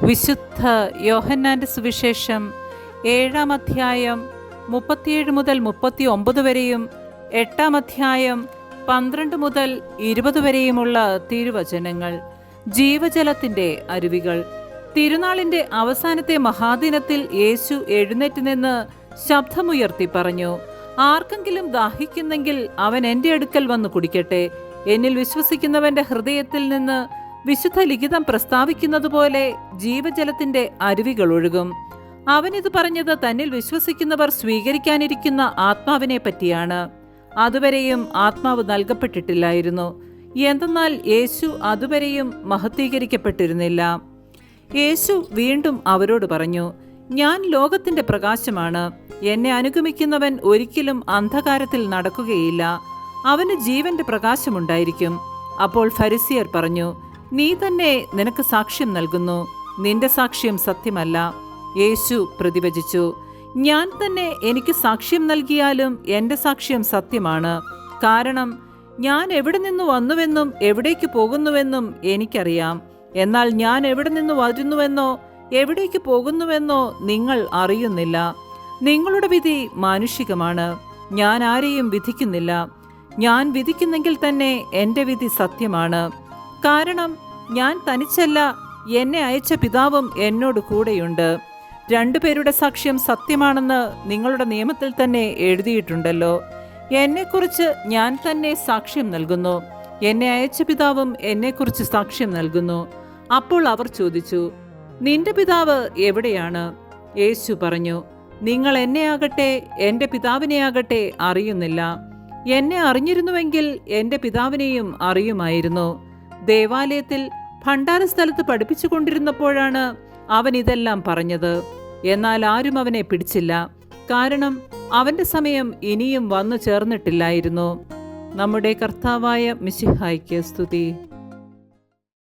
വിശുദ്ധ യോഹന്നാന്റെ സുവിശേഷം 7-ാം അധ്യായം 37 മുതൽ 39 വരെയും 8-ാം അധ്യായം 12 മുതൽ 20 വരെയുമുള്ള തിരുവചനങ്ങൾ. ജീവജലത്തിന്റെ അരുവികൾ. തിരുനാളിന്റെ അവസാനത്തെ മഹാദിനത്തിൽ യേശു എഴുന്നേറ്റ് നിന്ന് ശബ്ദമുയർത്തി പറഞ്ഞു, ആർക്കെങ്കിലും ദാഹിക്കുന്നെങ്കിൽ അവൻ എൻ്റെ അടുക്കൽ വന്ന് കുടിക്കട്ടെ. എന്നിൽ വിശ്വസിക്കുന്നവന്റെ ഹൃദയത്തിൽ നിന്ന് വിശുദ്ധ ലിഖിതം പ്രസ്താവിക്കുന്നതുപോലെ ജീവജലത്തിന്റെ അരുവികൾ ഒഴുകും. അവനിത് പറഞ്ഞത് തന്നിൽ വിശ്വസിക്കുന്നവർ സ്വീകരിക്കാനിരിക്കുന്ന ആത്മാവിനെ പറ്റിയാണ്. അതുവരെയും ആത്മാവ് നൽകപ്പെട്ടിട്ടില്ലായിരുന്നു, എന്തെന്നാൽ യേശു അതുവരെയും മഹത്വീകരിക്കപ്പെട്ടിരുന്നില്ല. യേശു വീണ്ടും അവരോട് പറഞ്ഞു, ഞാൻ ലോകത്തിന്റെ പ്രകാശമാണ്. എന്നെ അനുഗമിക്കുന്നവൻ ഒരിക്കലും അന്ധകാരത്തിൽ നടക്കുകയില്ല, അവന് ജീവന്റെ പ്രകാശമുണ്ടായിരിക്കും. അപ്പോൾ ഫരിസിയർ പറഞ്ഞു, നീ തന്നെ നിനക്ക് സാക്ഷ്യം നൽകുന്നു, നിന്റെ സാക്ഷ്യം സത്യമല്ല. യേശു പ്രതിവചിച്ചു, ഞാൻ തന്നെ എനിക്ക് സാക്ഷ്യം നൽകിയാലും എൻ്റെ സാക്ഷ്യം സത്യമാണ്. കാരണം ഞാൻ എവിടെ നിന്ന് വന്നുവെന്നും എവിടേക്ക് പോകുന്നുവെന്നും എനിക്കറിയാം. എന്നാൽ ഞാൻ എവിടെ നിന്ന് വരുന്നുവെന്നോ എവിടേക്ക് പോകുന്നുവെന്നോ നിങ്ങൾ അറിയുന്നില്ല. നിങ്ങളുടെ വിധി മാനുഷികമാണ്. ഞാൻ ആരെയും വിധിക്കുന്നില്ല. ഞാൻ വിധിക്കുന്നെങ്കിൽ തന്നെ എൻ്റെ വിധി സത്യമാണ്. കാരണം ഞാൻ തനിച്ചല്ല, എന്നെ അയച്ച പിതാവും എന്നോട് കൂടെയുണ്ട്. 2 പേരുടെ സാക്ഷ്യം സത്യമാണെന്ന് നിങ്ങളുടെ നിയമത്തിൽ തന്നെ എഴുതിയിട്ടുണ്ടല്ലോ. എന്നെക്കുറിച്ച് ഞാൻ തന്നെ സാക്ഷ്യം നൽകുന്നു, എന്നെ അയച്ച പിതാവും എന്നെക്കുറിച്ച് സാക്ഷ്യം നൽകുന്നു. അപ്പോൾ അവർ ചോദിച്ചു, നിന്റെ പിതാവ് എവിടെയാണ്? യേശു പറഞ്ഞു, നിങ്ങൾ എന്നെയാകട്ടെ എൻ്റെ പിതാവിനെയാകട്ടെ അറിയുന്നില്ല. എന്നെ അറിഞ്ഞിരുന്നുവെങ്കിൽ എൻ്റെ പിതാവിനെയും അറിയുമായിരുന്നു. ദേവാലയത്തിൽ ഭണ്ഡാരസ്ഥലത്ത് പഠിപ്പിച്ചു കൊണ്ടിരുന്നപ്പോഴാണ് അവൻ ഇതെല്ലാം പറഞ്ഞത്. എന്നാൽ ആരും അവനെ പിടിച്ചില്ല, കാരണം അവന്റെ സമയം ഇനിയും വന്നു ചേർന്നിട്ടില്ലായിരുന്നു. നമ്മുടെ കർത്താവായ മിശിഹായ്ക്ക് സ്തുതി.